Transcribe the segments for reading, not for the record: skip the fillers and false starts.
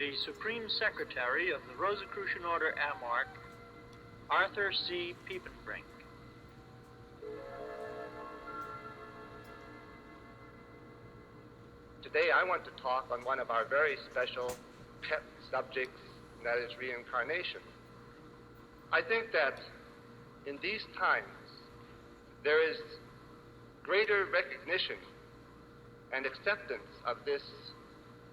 the Supreme Secretary of the Rosicrucian Order AMORC, F.R.C. Piepenbrink. Today I want to talk on one of our very special pet subjects, and that is reincarnation. I think that in these times there is greater recognition and acceptance of this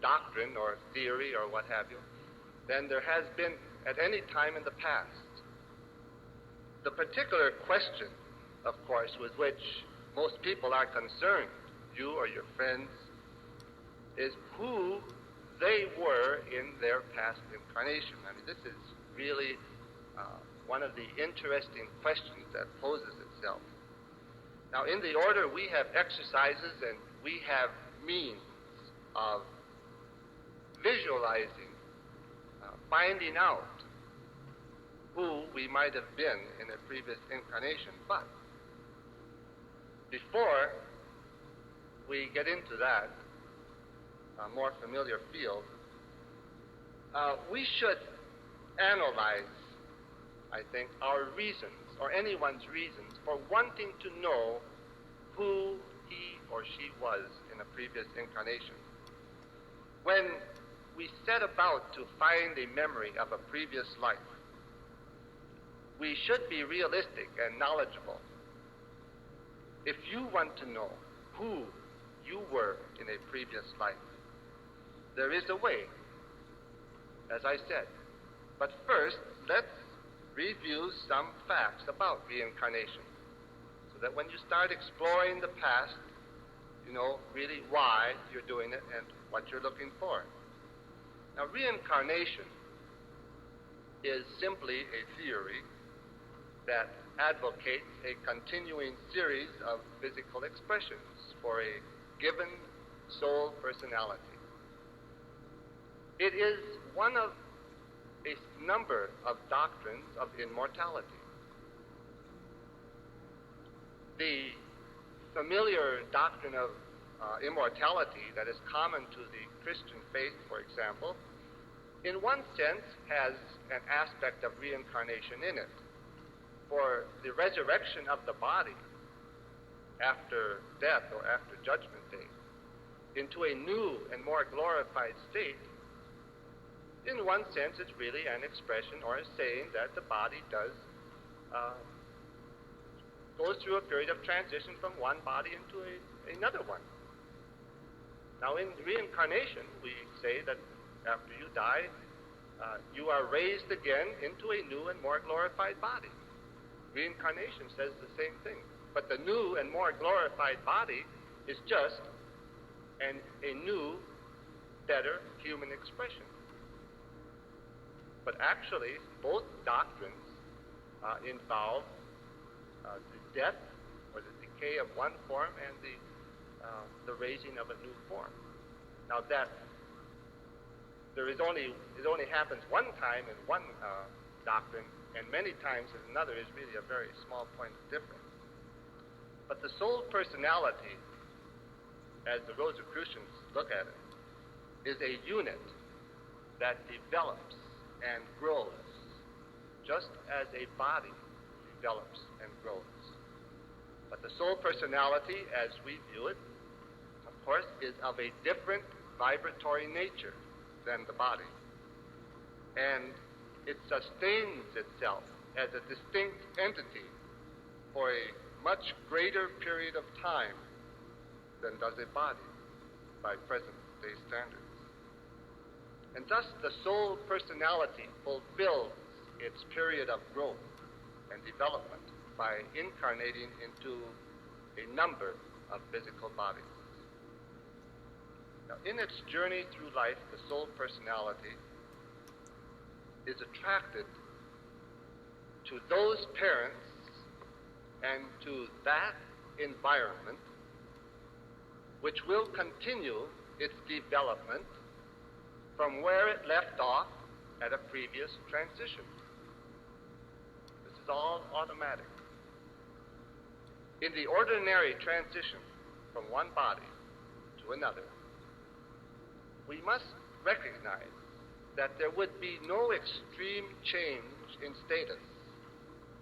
doctrine or theory or what have you than there has been at any time in the past. The particular question, of course, with which most people are concerned, you or your friends, is who they were in their past incarnation. I mean, this is really one of the interesting questions that poses itself. Now, in the order, we have exercises and we have means of visualizing, finding out who we might have been in a previous incarnation. But before we get into that more familiar field, we should analyze, I think, our reasons, or anyone's reasons, for wanting to know who he or she was in a previous incarnation. When we set about to find a memory of a previous life, we should be realistic and knowledgeable. If you want to know who you were in a previous life, there is a way, as I said. But first, let's review some facts about reincarnation, so that when you start exploring the past, you know really why you're doing it and what you're looking for. Now, reincarnation is simply a theory that advocates a continuing series of physical expressions for a given soul personality. It is one of a number of doctrines of immortality. The familiar doctrine of immortality that is common to the Christian faith, for example, in one sense has an aspect of reincarnation in it. For the resurrection of the body after death or after Judgment Day into a new and more glorified state, in one sense it's really an expression or a saying that the body does goes through a period of transition from one body into another one. Now, in reincarnation, we say that after you die, you are raised again into a new and more glorified body. Reincarnation says the same thing. But the new and more glorified body is just a new, better human expression. But actually, both doctrines involve the death or the decay of one form and the raising of a new form. Now, that it only happens one time in one doctrine, and many times in another, is really a very small point of difference. But the soul personality, as the Rosicrucians look at it, is a unit that develops and grows, just as a body develops and grows. But the soul personality, as we view it, of course, is of a different vibratory nature than the body. And it sustains itself as a distinct entity for a much greater period of time than does a body by present-day standards. And thus the soul personality fulfills its period of growth and development by incarnating into a number of physical bodies. Now, in its journey through life, the soul personality is attracted to those parents and to that environment which will continue its development from where it left off at a previous transition. This is all automatic. In the ordinary transition from one body to another, we must recognize that there would be no extreme change in status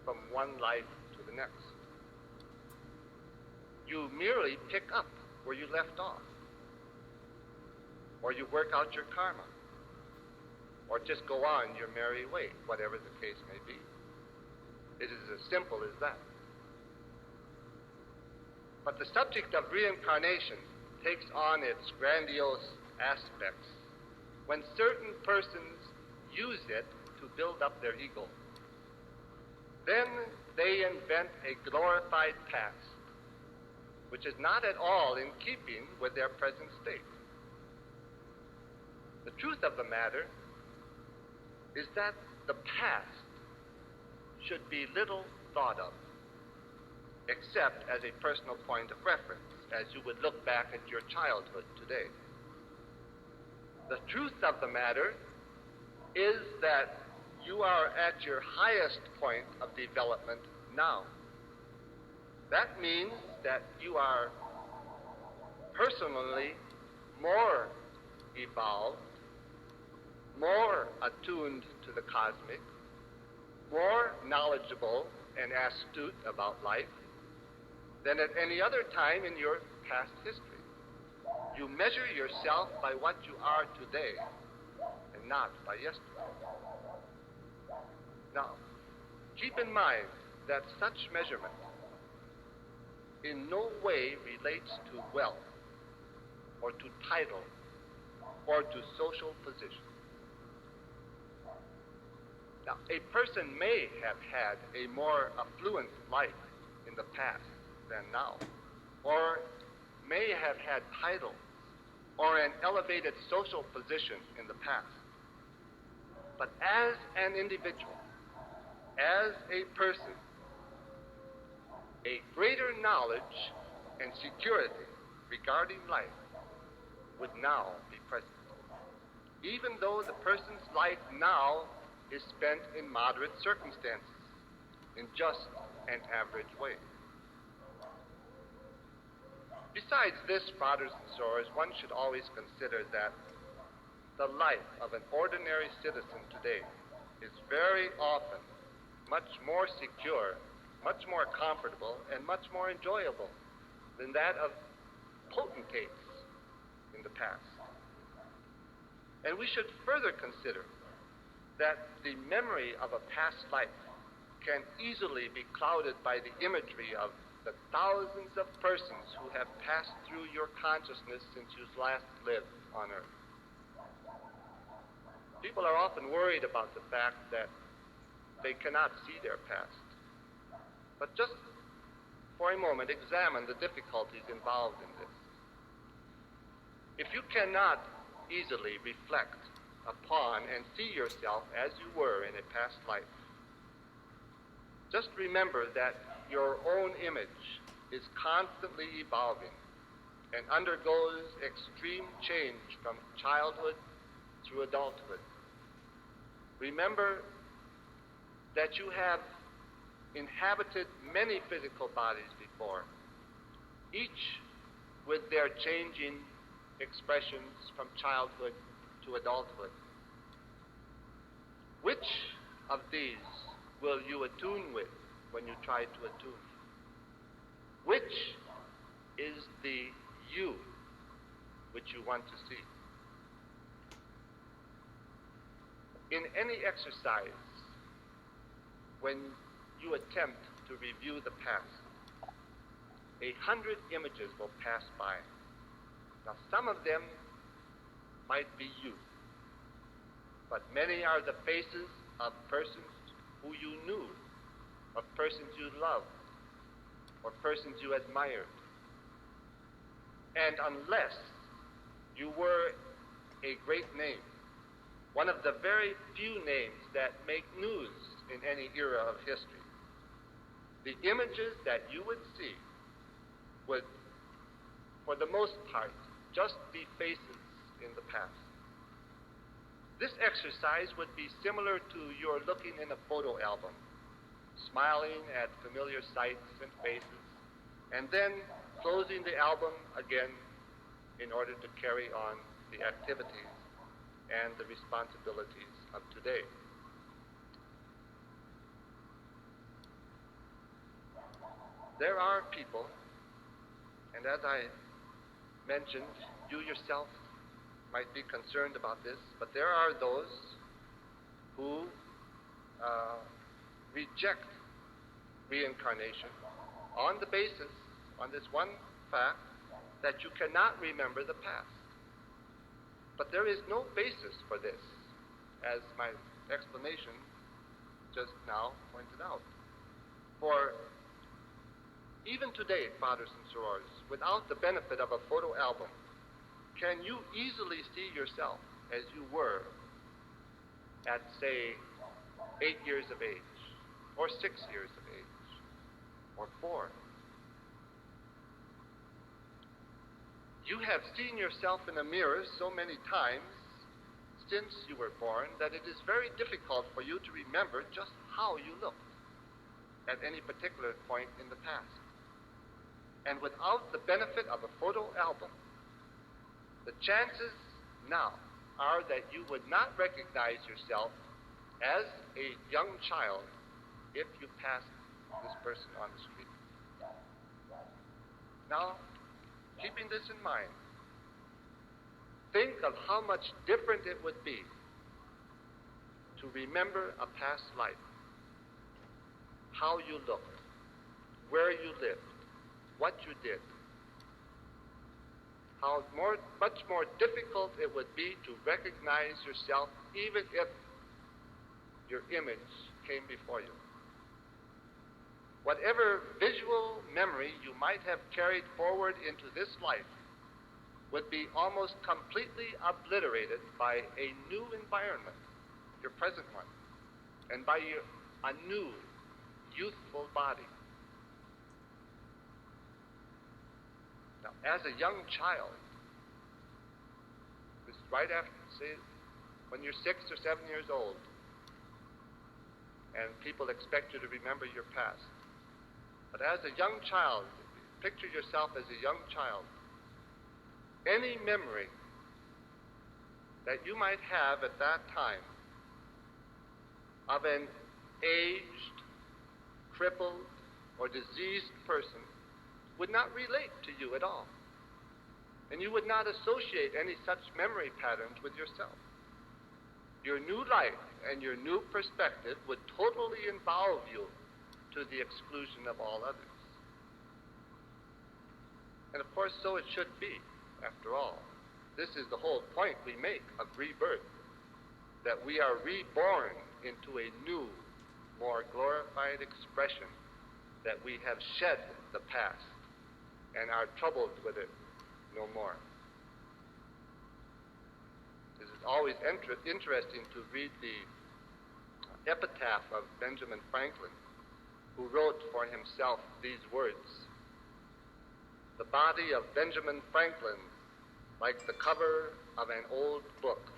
from one life to the next. You merely pick up where you left off, or you work out your karma, or just go on your merry way, whatever the case may be. It is as simple as that. But the subject of reincarnation takes on its grandiose aspects when certain persons use it to build up their ego. Then they invent a glorified past, which is not at all in keeping with their present state. The truth of the matter is that the past should be little thought of, except as a personal point of reference, as you would look back at your childhood today. The truth of the matter is that you are at your highest point of development now. That means that you are personally more evolved, more attuned to the cosmic, more knowledgeable and astute about life than at any other time in your past history. You measure yourself by what you are today and not by yesterday. Now, keep in mind that such measurement in no way relates to wealth or to title or to social position. Now, a person may have had a more affluent life in the past than now, or may have had titles or an elevated social position in the past. But as an individual, as a person, a greater knowledge and security regarding life would now be present, even though the person's life now is spent in moderate circumstances, in just an average way. Besides this, brothers and sisters, one should always consider that the life of an ordinary citizen today is very often much more secure, much more comfortable, and much more enjoyable than that of potentates in the past. And we should further consider that the memory of a past life can easily be clouded by the imagery of the thousands of persons who have passed through your consciousness since you last lived on earth. People are often worried about the fact that they cannot see their past. But just for a moment, examine the difficulties involved in this. If you cannot easily reflect upon and see yourself as you were in a past life, just remember that your own image is constantly evolving and undergoes extreme change from childhood through adulthood. Remember that you have inhabited many physical bodies before, each with their changing expressions from childhood to adulthood. Which of these will you attune with when you try to attune? Which is the you which you want to see? In any exercise, when you attempt to review the past, 100 images will pass by. Now, some of them might be you, but many are the faces of persons who you knew, of persons you loved, or persons you admired. And unless you were a great name, one of the very few names that make news in any era of history, the images that you would see would, for the most part, just be faces in the past. This exercise would be similar to your looking in a photo album, smiling at familiar sights and faces, and then closing the album again in order to carry on the activities and the responsibilities of today. There are people, and as I mentioned, you yourself might be concerned about this, but there are those who reject reincarnation on the basis, on this one fact, that you cannot remember the past. But there is no basis for this, as my explanation just now pointed out. For even today, fathers and sorors, without the benefit of a photo album, can you easily see yourself as you were at, say, 8 years of age, or 6 years of age, or 4? You have seen yourself in a mirror so many times since you were born that it is very difficult for you to remember just how you looked at any particular point in the past. And without the benefit of a photo album, the chances now are that you would not recognize yourself as a young child if you passed this person on the street. Now, keeping this in mind, think of how much different it would be to remember a past life, how you looked, where you lived, what you did, how much more difficult it would be to recognize yourself even if your image came before you. Whatever visual memory you might have carried forward into this life would be almost completely obliterated by a new environment, your present one, and by a new, youthful body. Now, as a young child, this is right after, say, when you're 6 or 7 years old, and people expect you to remember your past. But as a young child, picture yourself as a young child. Any memory that you might have at that time of an aged, crippled, or diseased person would not relate to you at all. And you would not associate any such memory patterns with yourself. Your new life and your new perspective would totally involve you to the exclusion of all others. And of course, so it should be, after all. This is the whole point we make of rebirth, that we are reborn into a new, more glorified expression, that we have shed the past and are troubled with it no more. It is always interesting to read the epitaph of Benjamin Franklin, who wrote for himself these words: "The body of Benjamin Franklin, like the cover of an old book,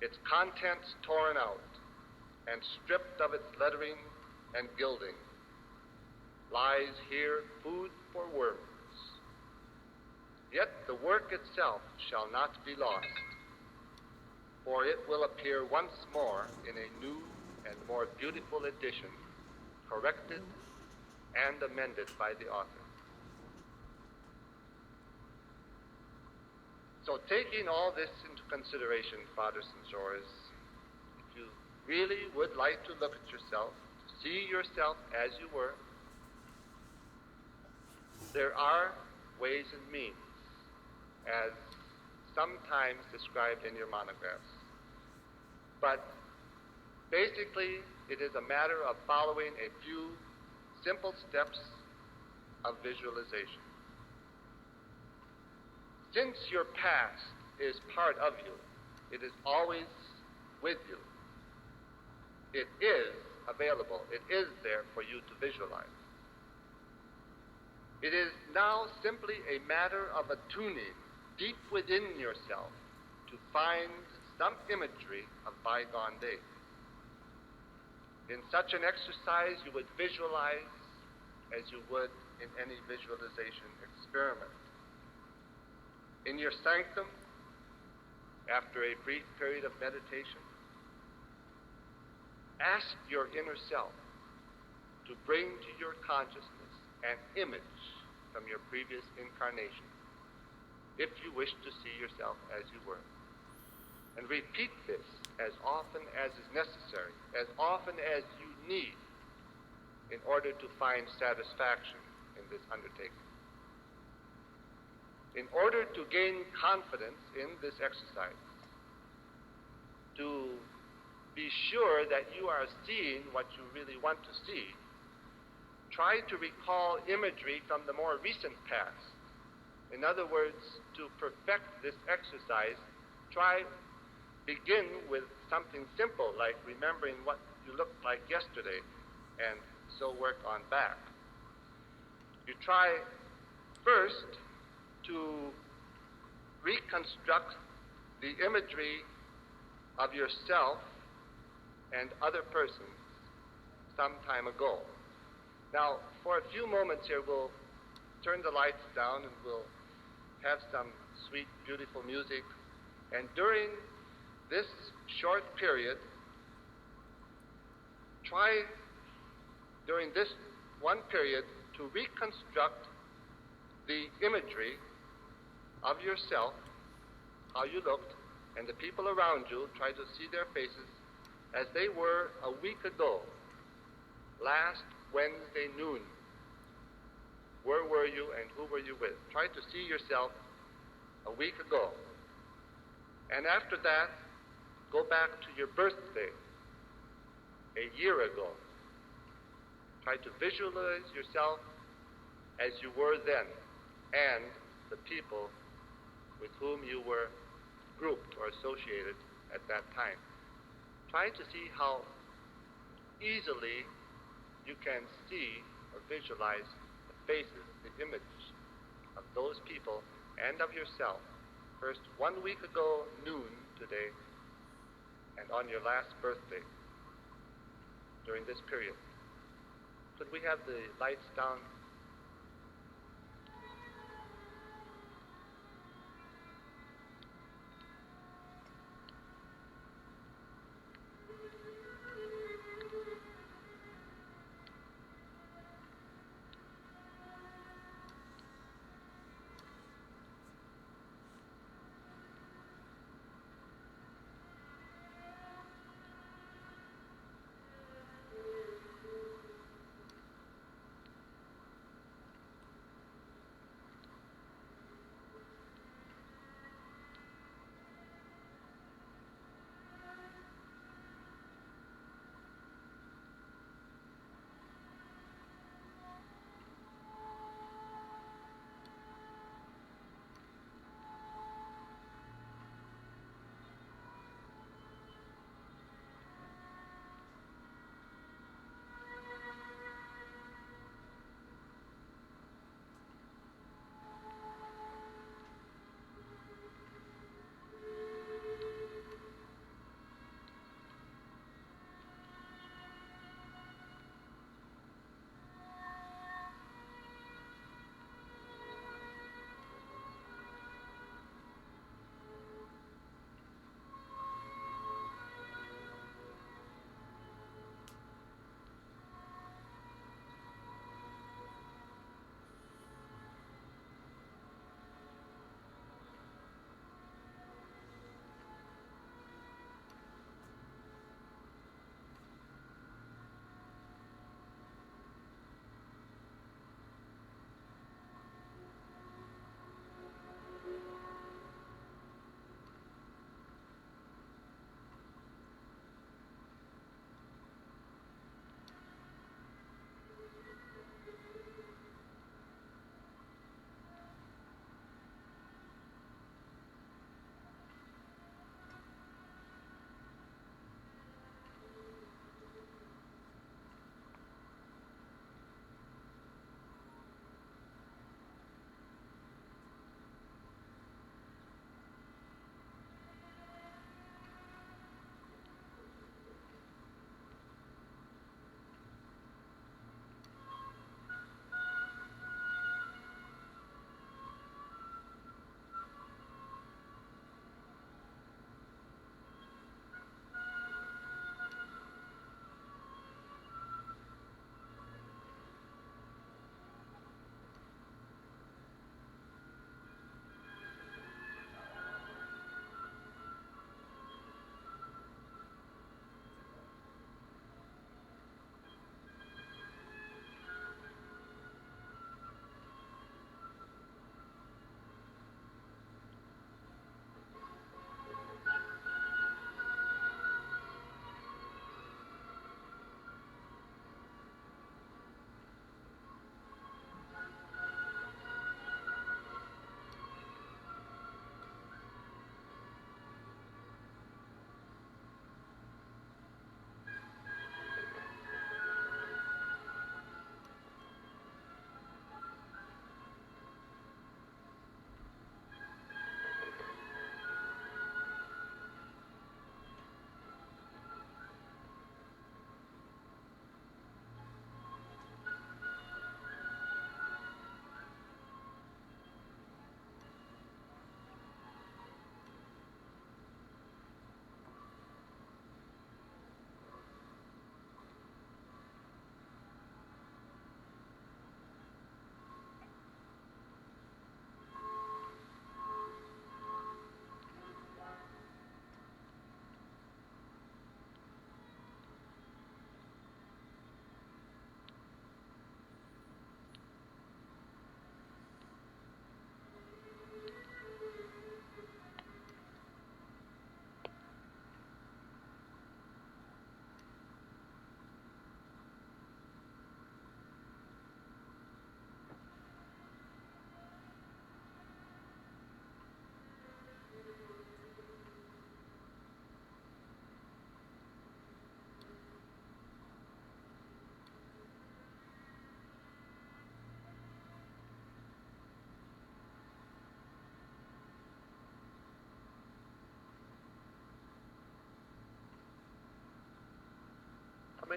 its contents torn out and stripped of its lettering and gilding, lies here food for worms. Yet the work itself shall not be lost, for it will appear once more in a new and more beautiful edition, corrected and amended by the author." So taking all this into consideration, fathers and sorors, if you really would like to look at yourself, to see yourself as you were, there are ways and means, as sometimes described in your monographs. But basically, it is a matter of following a few simple steps of visualization. Since your past is part of you, it is always with you. It is available. It is there for you to visualize. It is now simply a matter of attuning deep within yourself to find some imagery of bygone days. In such an exercise, you would visualize as you would in any visualization experiment. In your sanctum, after a brief period of meditation, ask your inner self to bring to your consciousness an image from your previous incarnation, if you wish to see yourself as you were. And repeat this as often as is necessary, as often as you need, in order to find satisfaction in this undertaking. In order to gain confidence in this exercise, to be sure that you are seeing what you really want to see, try to recall imagery from the more recent past. In other words, to perfect this exercise, begin with something simple, like remembering what you looked like yesterday, and so work on back. You try first to reconstruct the imagery of yourself and other persons some time ago. Now, for a few moments here, we'll turn the lights down and we'll have some sweet, beautiful music. And during this short period, try during this one period to reconstruct the imagery of yourself, how you looked, and the people around you. Try to see their faces as they were a week ago, last Wednesday noon. Where were you and who were you with? Try to see yourself a week ago. And after that, go back to your birthday a year ago. Try to visualize yourself as you were then, and the people with whom you were grouped or associated at that time. Try to see how easily you can see or visualize the faces, the image of those people and of yourself, first 1 week ago, noon today, and on your last birthday during this period. Could we have the lights down?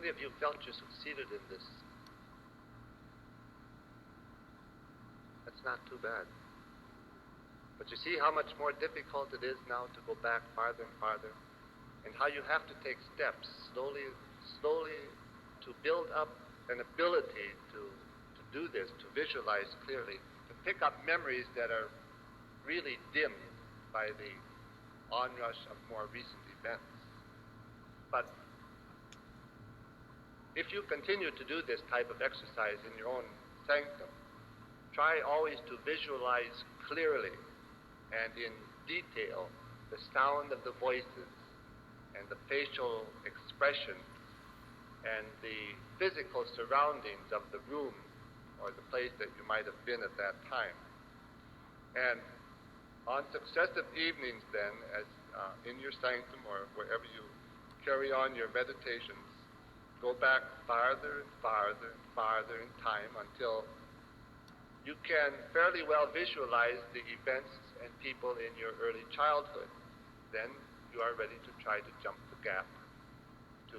many of you felt you succeeded in this? That's not too bad. But you see how much more difficult it is now to go back farther and farther, and how you have to take steps slowly to build up an ability to do this, to visualize clearly, to pick up memories that are really dimmed by the onrush of more recent events. But if you continue to do this type of exercise in your own sanctum, try always to visualize clearly and in detail the sound of the voices and the facial expressions and the physical surroundings of the room or the place that you might have been at that time. And on successive evenings then, as in your sanctum or wherever you carry on your meditations, go back farther and farther and farther in time until you can fairly well visualize the events and people in your early childhood. Then you are ready to try to jump the gap to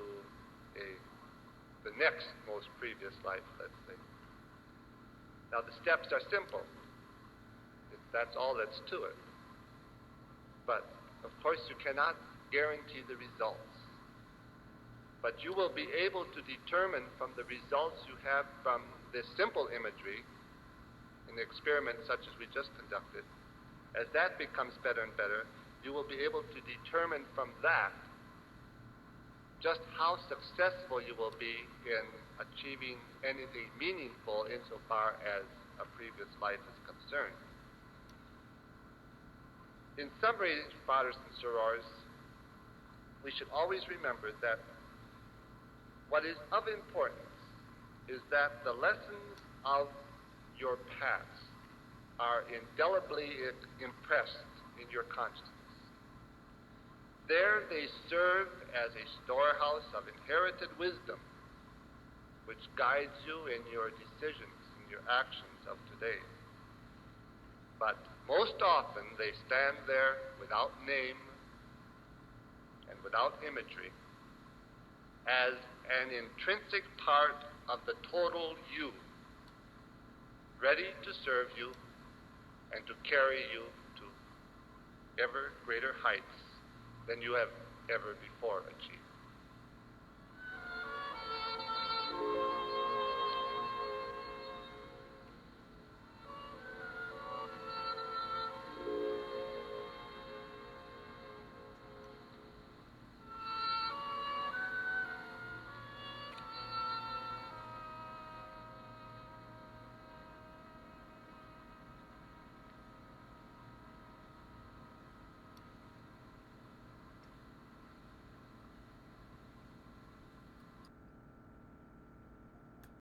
the next most previous life, let's say. Now the steps are simple. That's all that's to it. But of course you cannot guarantee the results. But you will be able to determine from the results you have from this simple imagery in experiments such as we just conducted. As that becomes better and better, you will be able to determine from that just how successful you will be in achieving anything meaningful insofar as a previous life is concerned. In summary, fathers and sorors, we should always remember that what is of importance is that the lessons of your past are indelibly impressed in your consciousness. There they serve as a storehouse of inherited wisdom, which guides you in your decisions and your actions of today. But most often they stand there without name and without imagery as an intrinsic part of the total you, ready to serve you and to carry you to ever greater heights than you have ever before achieved.